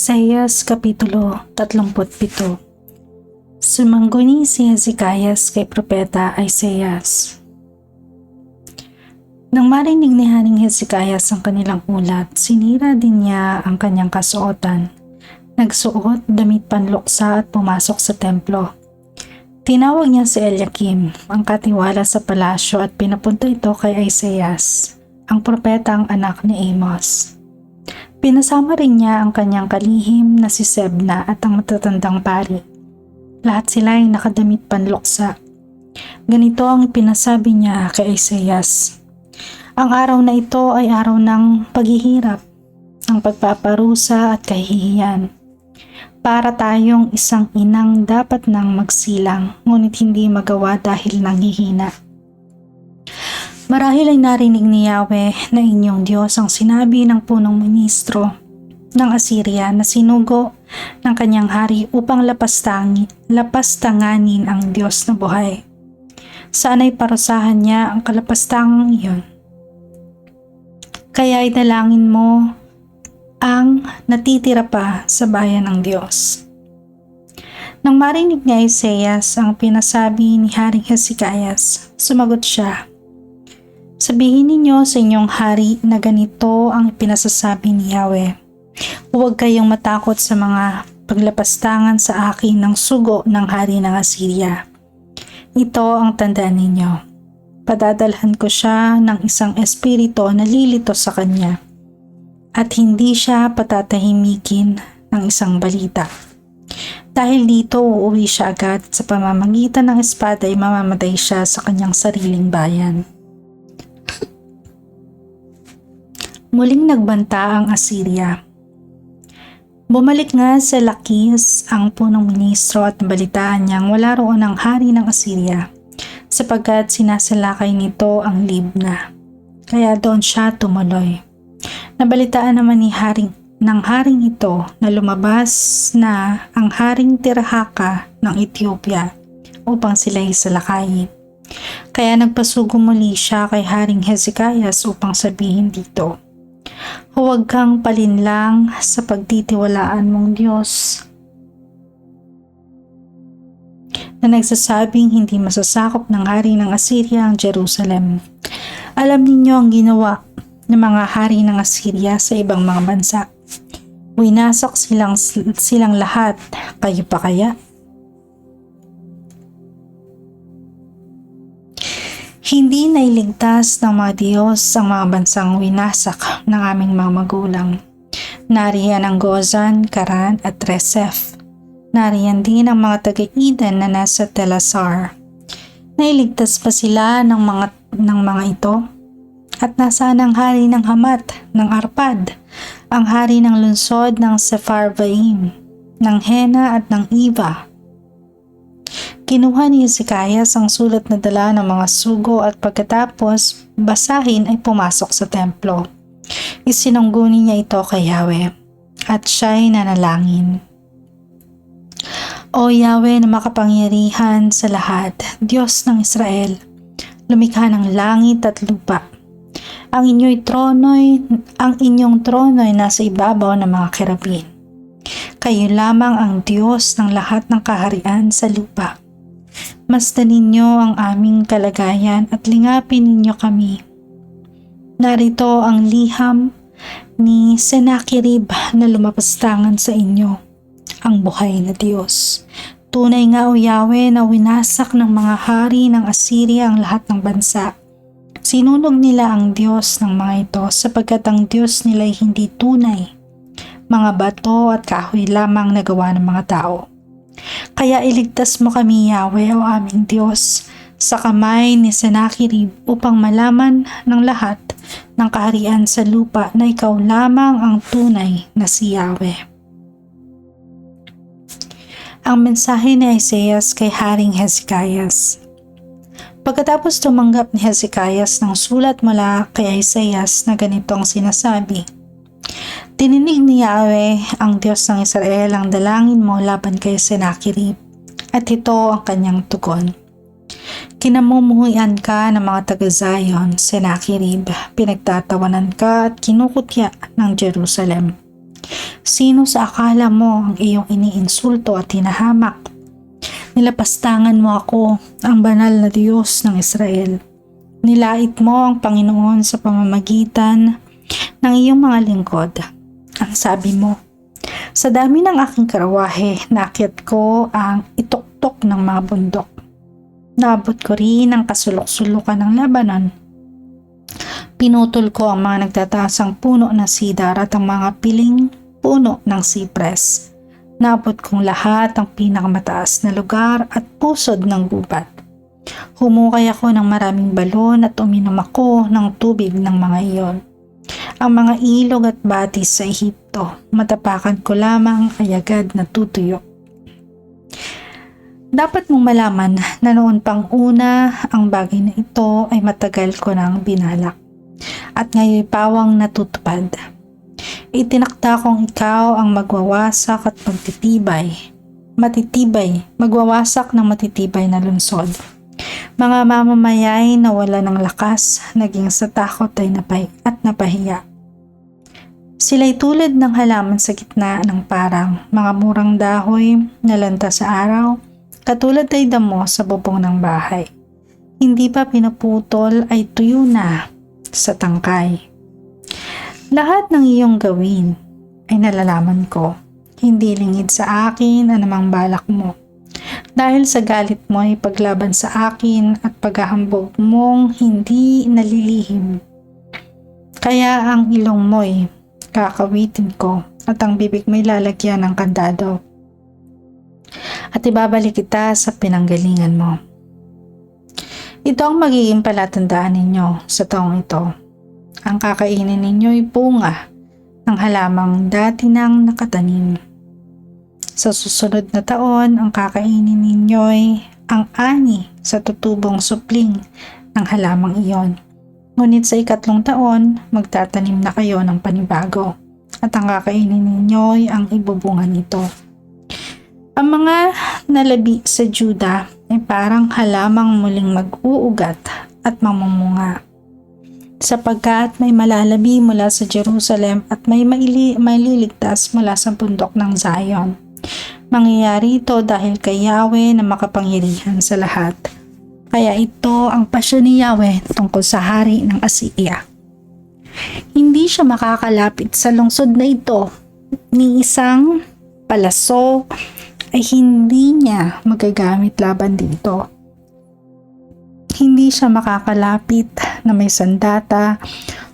Isaias Kapitulo 37. Sumangguni si Hezekias kay Propeta Isaias. Nang marinig ni Haring Hezekias ang kanilang ulat, sinira din niya ang kanyang kasuotan. Nagsuot, damit panluksa at pumasok sa templo. Tinawag niya si Eliakim, ang katiwala sa palasyo, at pinapunta ito kay Isaias, ang propeta ang anak ni Amos. Pinasama rin niya ang kanyang kalihim na si Sebna at ang matatandang pari. Lahat sila ay nakadamit panluksa. Ganito ang pinasabi niya kay Isaias. Ang araw na ito ay araw ng paghihirap, ng pagpaparusa at kahihiyan. Para tayong isang inang dapat nang magsilang, ngunit hindi magawa dahil nanghihina. Marahil ay narinig ni Yahweh na inyong Diyos ang sinabi ng punong ministro ng Assyria na sinugo ng kanyang hari upang lapastanganin ang Diyos na buhay. Sana'y parusahan niya ang kalapastangang iyon. Kaya idalangin mo ang natitira pa sa bayan ng Diyos. Nang marinig ni Isaias ang pinasabi ni Haring Hezekias, sumagot siya, sabihin ninyo sa inyong hari na ganito ang pinasasabi ni Yahweh. Huwag kayong matakot sa mga paglapastangan sa akin ng sugo ng hari ng Assyria. Ito ang tandaan ninyo. Padadalhan ko siya ng isang espiritu na lilito sa kanya at hindi siya patatahimikin ng isang balita. Dahil dito uuwi siya agad at sa pamamagitan ng espada ay mamamatay siya sa kanyang sariling bayan. Muling nagbanta ang Assyria. Bumalik nga sa Lakis ang punong ministro at nabalitaan niyang wala roon ang hari ng Assyria sapagkat sinasalakay nito ang Libna. Kaya doon siya tumuloy. Nabalitaan naman ng haring ito na lumabas na ang haring Tirhaka ng Ethiopia upang sila'y salakayin. Kaya nagpasugo muli siya kay Haring Hezekias upang sabihin dito, huwag kang palinlang sa pagtitiwalaan mong Diyos na nagsasabing hindi masasakop ng hari ng Assyria ang Jerusalem. Alam ninyo ang ginawa ng mga hari ng Assyria sa ibang mga bansa. Winasak silang lahat, kayo pa kaya? Hindi nailigtas ng mga Diyos ang mga bansang winasak ng aming mga magulang. Nariyan ang Gozan, Karan at Resef. Nariyan din ang mga taga-Eden na nasa Telasar. Nailigtas pa sila ng mga ito? At nasaan ang hari ng Hamat, ng Arpad, ang hari ng lungsod ng Sepharvaim, ng Hena at ng Iva? Kinuha ni Hezekias ang sulat na dala ng mga sugo at pagkatapos basahin ay pumasok sa templo. Isinungguni niya ito kay Yahweh at siya'y nanalangin. O Yahweh na makapangyarihan sa lahat, Diyos ng Israel, lumikha ng langit at lupa. Ang inyong trono'y nasa ibabaw ng mga kerubin. Kayo lamang ang Diyos ng lahat ng kaharian sa lupa. Masdan ninyo ang aming kalagayan at lingapin ninyo kami. Narito ang liham ni Sennacherib na lumapastangan sa inyo, ang buhay na Diyos. Tunay nga o Yahweh na winasak ng mga hari ng Assyria ang lahat ng bansa. Sinunog nila ang Diyos ng mga ito sapagkat ang Diyos nila ay hindi tunay. Mga bato at kahoy lamang nagawa ng mga tao. Kaya iligtas mo kami, Yahweh, o aming Diyos, sa kamay ni Sennacherib upang malaman ng lahat ng kaharian sa lupa na ikaw lamang ang tunay na si Yahweh. Ang mensahe ni Isaias kay Haring Hezekias. Pagkatapos tumanggap ni Hezekias ng sulat mula kay Isaias na ganito ang sinasabi, tininig ni Yahweh ang Diyos ng Israel ang dalangin mo laban kay Sennacherib at ito ang kanyang tugon. Kinamumuhian ka ng mga taga-Zion, Sennacherib, pinagtatawanan ka at kinukutya ng Jerusalem. Sino sa akala mo ang iyong iniinsulto at hinahamak? Nilapastangan mo ako, ang banal na Diyos ng Israel. Nilait mo ang Panginoon sa pamamagitan ng iyong mga lingkod. Ang sabi mo, sa dami ng aking karawahe, naakyat ko ang ituktok ng mga bundok. Naabot ko rin ang kasulok-sulukan ng Lebanon. Pinutol ko ang mga nagtataasang puno ng sidar at ang mga piling puno ng sipres. Naabot kong lahat ang pinakamataas na lugar at pusod ng gubat. Humukay ako ng maraming balon at uminom ako ng tubig ng mga iyon. Ang mga ilog at batis sa Ehipto, matapakan ko lamang ay agad natutuyo. Dapat mong malaman na noon pang una ang bagay na ito ay matagal ko nang binalak at ngayon pawang natutupad. Itinakda kong ikaw ang magwawasak at magwawasak ng matitibay na lungsod. Mga mamamayay na wala ng lakas, naging sa takot ay napahiya. Sila'y tulad ng halaman sa gitna ng parang mga murang dahoy na lanta sa araw, katulad ay damo sa bubong ng bahay. Hindi pa pinuputol ay tuyo na sa tangkay. Lahat ng iyong gawin ay nalalaman ko. Hindi lingid sa akin anumang balak mo. Dahil sa galit mo ay paglaban sa akin at paghahambog mong hindi nalilihim. Kaya ang ilong mo'y kakawitin ko at ang bibig mo'y lalagyan ng kandado. At ibabalik kita sa pinanggalingan mo. Ito ang magiging palatandaan ninyo sa taong ito. Ang kakainin ninyo'y bunga ng halamang dati nang nakatanim. Sa susunod na taon, ang kakainin ninyo'y ang ani sa tutubong supling ng halamang iyon. Ngunit sa 3 taon, magtatanim na kayo ng panibago at ang kakainin ninyo'y ang ibubunga nito. Ang mga nalabi sa Juda ay parang halamang muling mag-uugat at mamumunga. Sapagkat may malalabi mula sa Jerusalem at may maliligtas mula sa bundok ng Zion. Mangyayari ito dahil kay Yahweh na makapangyarihan sa lahat. Kaya ito ang pasya ni Yahweh tungkol sa hari ng Assyria. Hindi siya makakalapit sa lungsod na ito, ni isang palaso ay hindi niya magagamit laban dito. Hindi siya makakalapit na may sandata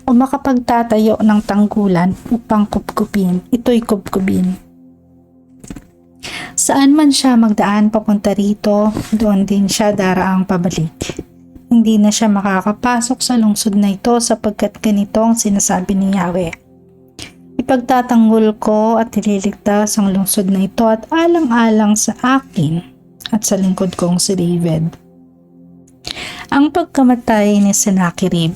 o makapagtatayo ng tanggulan upang kupkupin. Ito'y kupkupin. Saan man siya magdaan papunta rito, doon din siya daraang pabalik. Hindi na siya makakapasok sa lungsod na ito sapagkat ganito ang sinasabi ni Yahweh. Ipagtatanggol ko at ililigtas ang lungsod na ito at alang-alang sa akin at sa lingkod kong si David. Ang pagkamatay ni Sennacherib.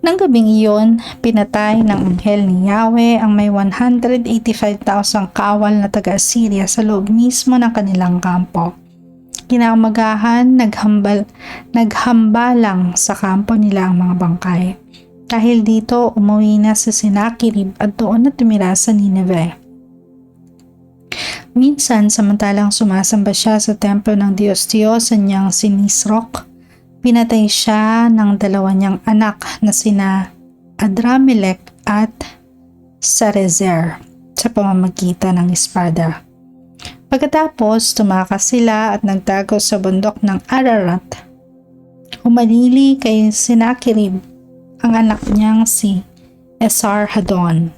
Nang gabing iyon, pinatay ng anghel ni Yahweh ang may 185,000 kawal na taga-Assyria sa loob mismo ng kanilang kampo. Kinaumagahan, naghambalang sa kampo nila ang mga bangkay. Dahil dito, umuwi na si Sennacherib at doon na tumira sa Nineveh. Minsan, samantalang sumasamba siya sa templo ng Diyos-Diyosan niyang si Nisroch, pinatay siya ng 2 niyang anak na sina Adramelech at Sarezer sa pamamagitan ng espada. Pagkatapos, tumakas sila at nagtago sa bundok ng Ararat. Humalili kay Sennacherib ang anak niyang si Esarhaddon.